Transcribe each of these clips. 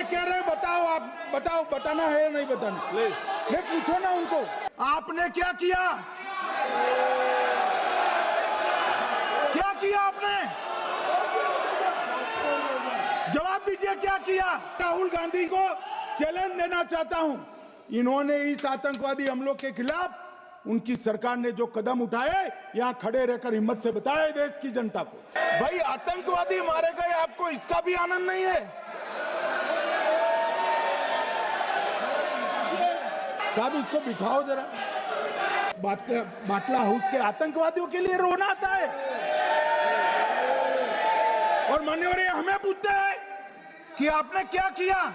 अरे कह रहे बताओ, आप बताओ, बताना है या नहीं बताना? नहीं, पूछो ना उनको, आपने क्या किया? क्या किया आपने? जवाब दीजिए, क्या किया? राहुल गांधी को चैलेंज देना चाहता हूं, इन्होंने इस आतंकवादी हमलों के खिलाफ उनकी सरकार ने जो कदम उठाए, यहां खड़े रहकर हिम्मत से बताए देश की जनता को। भाई आतंकवादी मारे गए, आपको इसका भी आनंद नहीं है? साहब इसको बिठाओ जरा। बाटला हाउस के आतंकवादियों के लिए रोना आता है, और मान्यवर हमें पूछते हैं कि आपने क्या किया?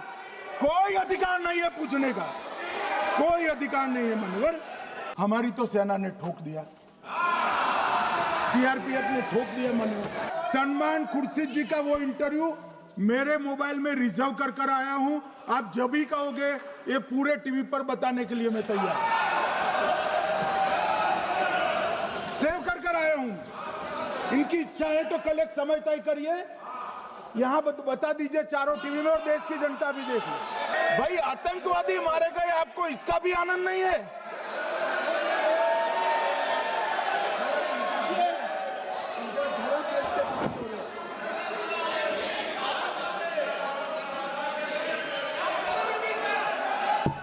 कोई अधिकार नहीं है पूछने का, कोई अधिकार नहीं है मान्यवर। हमारी तो सेना ने ठोक दिया, सीआरपीएफ ने ठोक दिया मान्यवर। सलमान खुर्शीद जी का वो इंटरव्यू मेरे मोबाइल में रिजर्व कर आया हूं, आप जब भी कहोगे ये पूरे टीवी पर बताने के लिए मैं तैयार, सेव कर आया हूं। इनकी इच्छा है तो कल एक समय तय करिए, यहां बता दीजिए चारों टीवी में, और देश की जनता भी देख ले। भाई आतंकवादी मारे गए, आपको इसका भी आनंद नहीं है?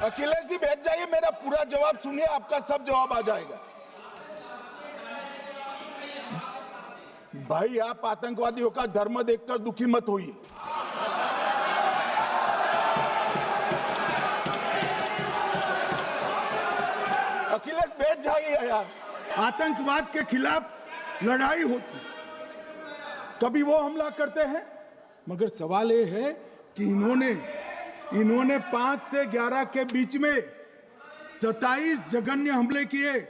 अखिलेश जी बैठ जाइए, मेरा पूरा जवाब सुनिए, आपका सब जवाब आ जाएगा। भाई आप आतंकवादियों का धर्म देखकर दुखी मत होइए। अखिलेश बैठ जाइए यार। आतंकवाद के खिलाफ लड़ाई होती, कभी वो हमला करते हैं, मगर सवाल ये है कि इन्होंने 5 से 11 के बीच में 27 जघन्य हमले किए,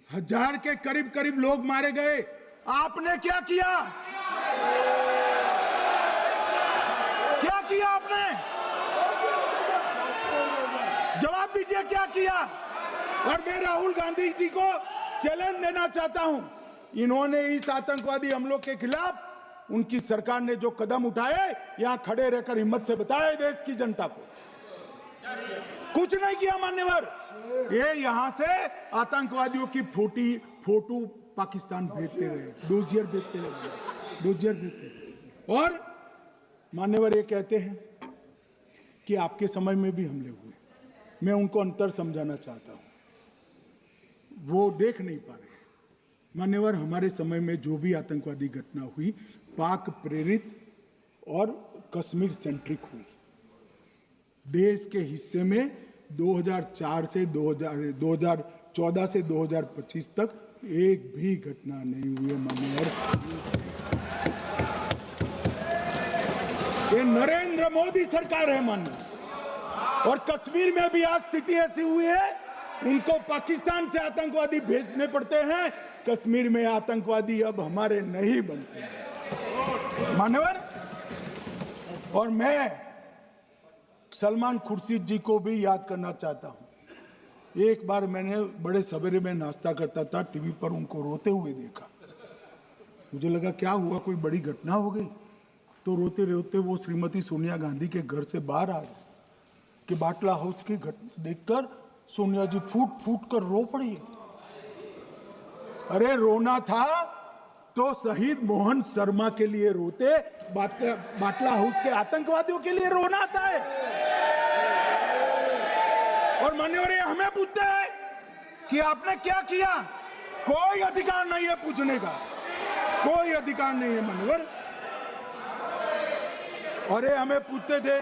1000 के करीब लोग मारे गए। आपने क्या किया? क्या किया आपने? जवाब दीजिए, क्या किया? और मैं राहुल गांधी जी को चैलेंज देना चाहता हूं, इन्होंने इस आतंकवादी हमलों के खिलाफ उनकी सरकार ने जो कदम उठाए, यहां खड़े रहकर हिम्मत से बताए देश की जनता को। कुछ नहीं किया मान्यवर, ये यहां से आतंकवादियों की फोटो पाकिस्तान भेजते रहे, डोजियर भेजते रहे। और मान्यवर ये कहते हैं कि आपके समय में भी हमले हुए, मैं उनको अंतर समझाना चाहता हूं, वो देख नहीं पा रहे। मान्यवर हमारे समय में जो भी आतंकवादी घटना हुई, पाक प्रेरित और कश्मीर सेंट्रिक हुई। देश के हिस्से में 2004 से 2014 से 2025 तक एक भी घटना नहीं हुई है मान्यवर। ये नरेंद्र मोदी सरकार है मान्यवर, और कश्मीर में भी आज स्थिति ऐसी हुई है, उनको पाकिस्तान से आतंकवादी भेजने पड़ते हैं, कश्मीर में आतंकवादी अब हमारे नहीं बनते हैं मान्यवर। और मैं सलमान खुर्शीद जी को भी याद करना चाहता हूं। एक बार मैंने बड़े सवेरे में नाश्ता करता था, टीवी पर उनको रोते हुए देखा, मुझे लगा क्या हुआ, कोई बड़ी घटना हो गई? तो रोते रोते वो श्रीमती सोनिया गांधी के घर से बाहर आ गए कि बाटला हाउस की घटना देखकर सोनिया जी फूट कर रो पड़ी। अरे रोना था तो शहीद मोहन शर्मा के लिए रोते, बाटला हाउस के आतंकवादियों के लिए रोना आता है। और मान्यवर हमें पूछते हैं कि आपने क्या किया? कोई अधिकार नहीं है पूछने का, कोई अधिकार नहीं है मान्यवर। और ये हमें पूछते थे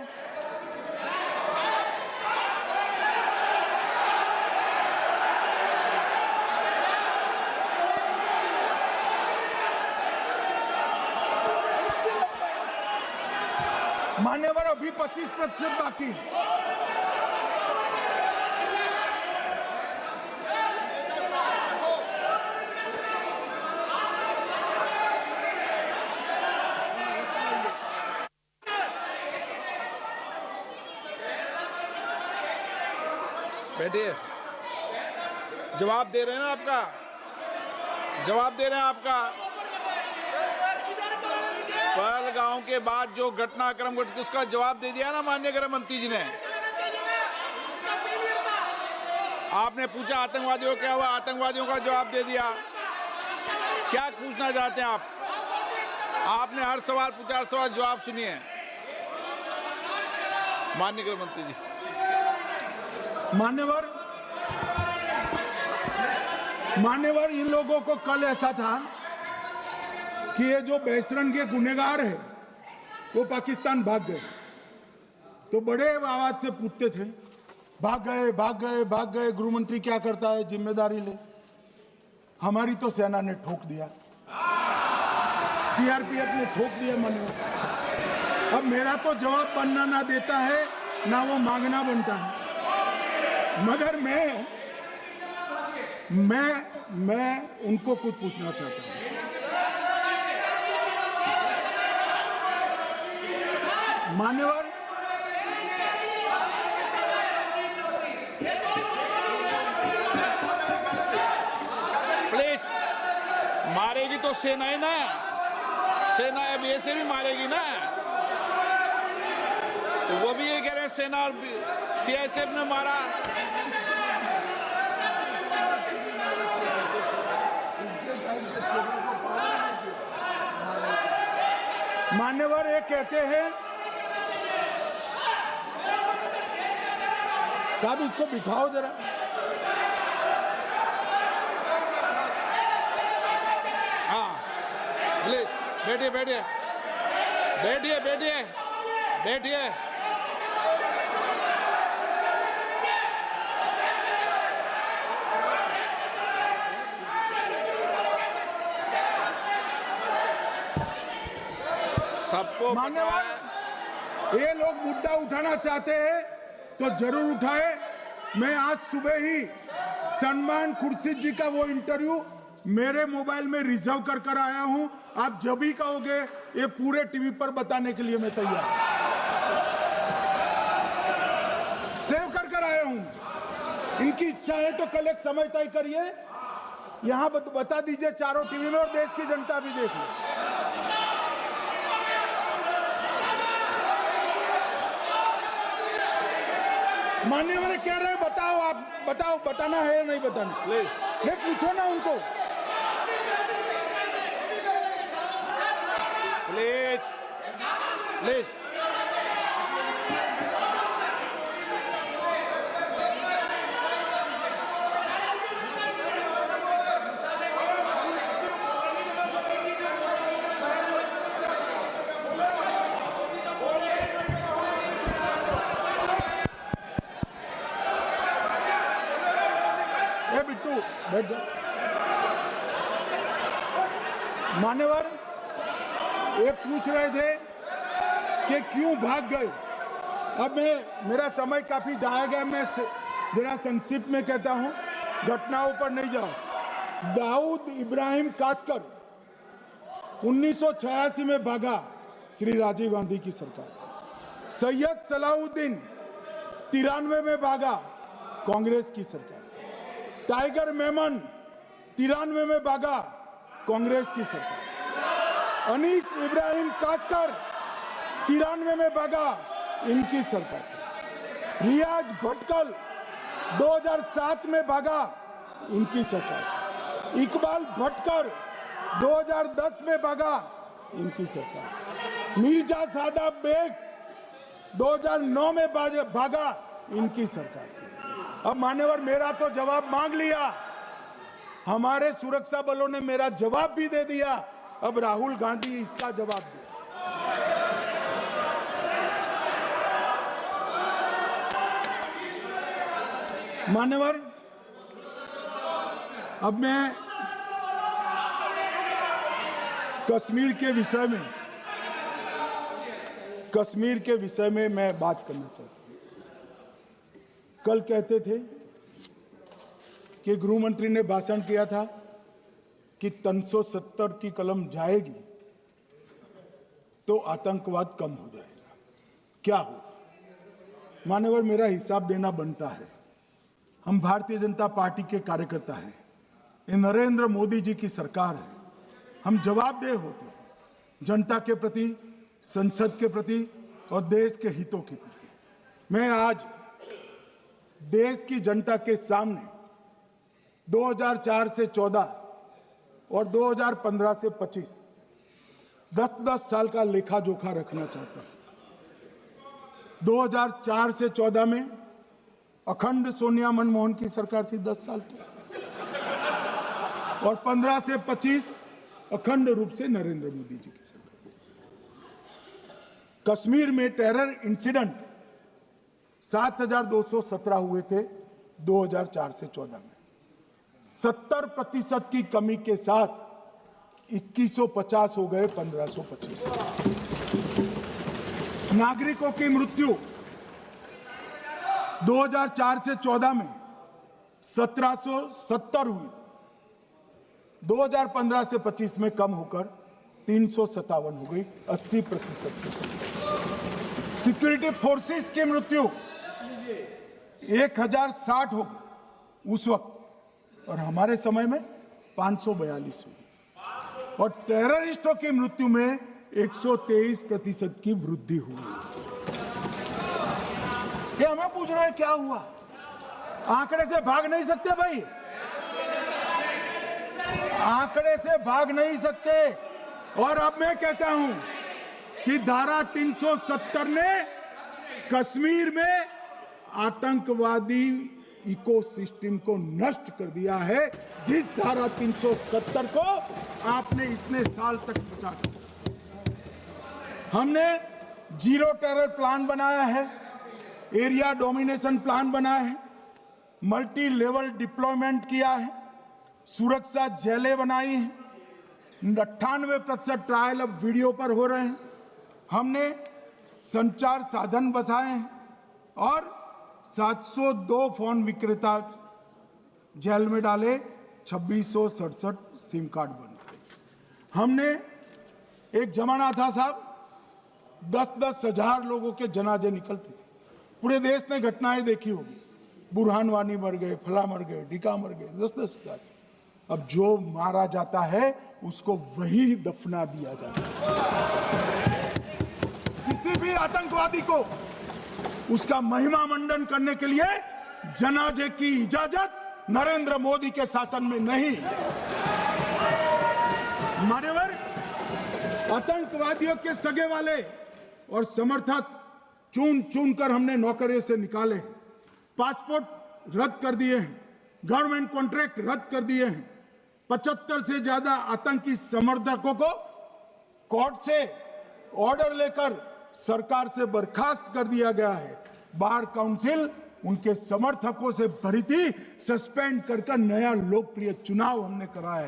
मान्यवर, अभी 25% बाकी। बैठिए, जवाब दे रहे हैं ना, आपका जवाब दे रहे हैं आपका। पहलगांव के बाद जो घटनाक्रम घटित उसका जवाब दे दिया ना माननीय गृह मंत्री जी ने। आपने पूछा आतंकवादियों क्या हुआ, आतंकवादियों का जवाब दे दिया। क्या पूछना चाहते हैं आप? आपने हर सवाल पूछा, हर सवाल जवाब सुनिए माननीय गृह मंत्री जी। मान्यवर इन लोगों को कल ऐसा था कि ये जो बहसरन के गुनहगार है वो पाकिस्तान भाग गए, तो बड़े आवाज से पूछते थे भाग गए भाग गए भाग गए, गृह मंत्री क्या करता है, जिम्मेदारी ले। हमारी तो सेना ने ठोक दिया, सीआरपीएफ ने ठोक दिया। मान्यवर अब मेरा तो जवाब बनना ना देता है ना वो मांगना बनता है, मगर मैं उनको कुछ पूछना चाहता हूं। मान्यवर प्लीज, मारेगी तो सेना है ना, सेना अब ऐसे भी मारेगी ना, तो वो भी ये कह रहे हैं सेना और सीआईएसएफ ने मारा। मान्यवर ये कहते हैं, साहब इसको बिठाओ जरा। हाँ प्लीज बैठिए बैठिए बैठिए बैठिए बैठिए। सबको मान्यवर ये लोग मुद्दा उठाना चाहते हैं तो जरूर उठाए। मैं आज सुबह ही सलमान खुर्शीद जी का वो इंटरव्यू मेरे मोबाइल में रिजर्व कर आया हूं। आप जब भी कहोगे ये पूरे टीवी पर बताने के लिए मैं तैयार हूं। सेव कर आया हूं। इनकी इच्छा है तो कल एक समय तय करिए, यहां बता दीजिए चारों टीवी में, और देश की जनता भी देख ले। मान्यवर कह रहे हैं बताओ, आप बताओ, बताना है या नहीं बताना? ले पूछो ना उनको। प्लीज प्लीज बिट्टू बैठ जा। मान्यवर ये पूछ रहे थे कि क्यों भाग गए। अब मेरा समय काफी जाएगा, मैं जरा संक्षिप्त में कहता हूं, घटनाओं पर नहीं जाऊं। दाऊद इब्राहिम कासकर 1986 में भागा, श्री राजीव गांधी की सरकार। सैयद सलाउद्दीन 93 में भागा, कांग्रेस की सरकार। टाइगर मेमन 93 में भागा, कांग्रेस की सरकार। अनीस इब्राहिम कासकर 93 में भागा, इनकी सरकार। रियाज भटकल 2007 में भागा, इनकी सरकार। इकबाल भटकर 2010 में भागा, इनकी सरकार। मिर्जा सादाब बेग 2009 में भागा, इनकी सरकार। अब मान्यवर मेरा तो जवाब मांग लिया, हमारे सुरक्षा बलों ने मेरा जवाब भी दे दिया, अब राहुल गांधी इसका जवाब दे। मान्यवर अब मैं कश्मीर के विषय में मैं बात करना चाहता हूं। कल कहते थे कि गृह मंत्री ने भाषण किया था कि 370 की कलम जाएगी तो आतंकवाद कम हो जाएगा। क्या हो मान्यवर, मेरा हिसाब देना बनता है। हम भारतीय जनता पार्टी के कार्यकर्ता हैं, ये नरेंद्र मोदी जी की सरकार है, हम जवाबदेह होते हैं। जनता के प्रति, संसद के प्रति और देश के हितों के प्रति मैं आज देश की जनता के सामने 2004 से 14 और 2015 से 25 10-10 साल का लेखा जोखा रखना चाहता हूं। 2004 से 14 में अखंड सोनिया मनमोहन की सरकार थी 10 साल की, और 15 से 25 अखंड रूप से नरेंद्र मोदी जी की सरकार। कश्मीर में टेरर इंसिडेंट 7,217 हुए थे 2004 से 14 में। 70% की कमी के साथ 2150 हो गए 1525। नागरिकों की मृत्यु 2004 से 14 में 1770 हुई, 2015 से 25 में कम होकर 357 हो गई, 80%। सिक्योरिटी फोर्सेस की मृत्यु 1060 हो गई उस वक्त, और हमारे समय में 542 हुई, और टेररिस्टों की मृत्यु में 123% की वृद्धि हुई। ये हमें पूछ रहे हैं क्या हुआ? आंकड़े से भाग नहीं सकते भाई, आंकड़े से भाग नहीं सकते। और अब मैं कहता हूं कि धारा 370 ने कश्मीर में आतंकवादी इकोसिस्टम को नष्ट कर दिया है, जिस धारा 370 को आपने इतने साल तक बचा कर। हमने जीरो टेरर प्लान बनाया है, एरिया डोमिनेशन प्लान बनाया है, मल्टी लेवल डिप्लॉयमेंट किया है, सुरक्षा जेलें बनाई हैं, 98% ट्रायल अब वीडियो पर हो रहे हैं। हमने संचार साधन बसाए हैं और 702 फोन विक्रेता जेल में डाले, 2667 सिम कार्ड बन गए। हमने एक जमाना था साहब 10-10 हजार लोगों के जनाजे निकलते थे, पूरे देश ने घटनाएं देखी होगी, बुरहान वानी मर गए, फला मर गए, ढिका मर गए, 10-10 हजार। अब जो मारा जाता है उसको वही दफना दिया जाता है। किसी भी आतंकवादी को उसका महिमा मंडन करने के लिए जनाजे की इजाजत नरेंद्र मोदी के शासन में नहीं। मान्यवर, आतंकवादियों के सगे वाले और समर्थक चुन चुन कर हमने नौकरियों से निकाले, पासपोर्ट रद्द कर दिए हैं, गवर्नमेंट कॉन्ट्रैक्ट रद्द कर दिए हैं, 75 से ज्यादा आतंकी समर्थकों को कोर्ट से ऑर्डर लेकर सरकार से बर्खास्त कर दिया गया है। बार काउंसिल उनके समर्थकों से भरी थी, सस्पेंड कर नया लोकप्रिय चुनाव हमने कराया है।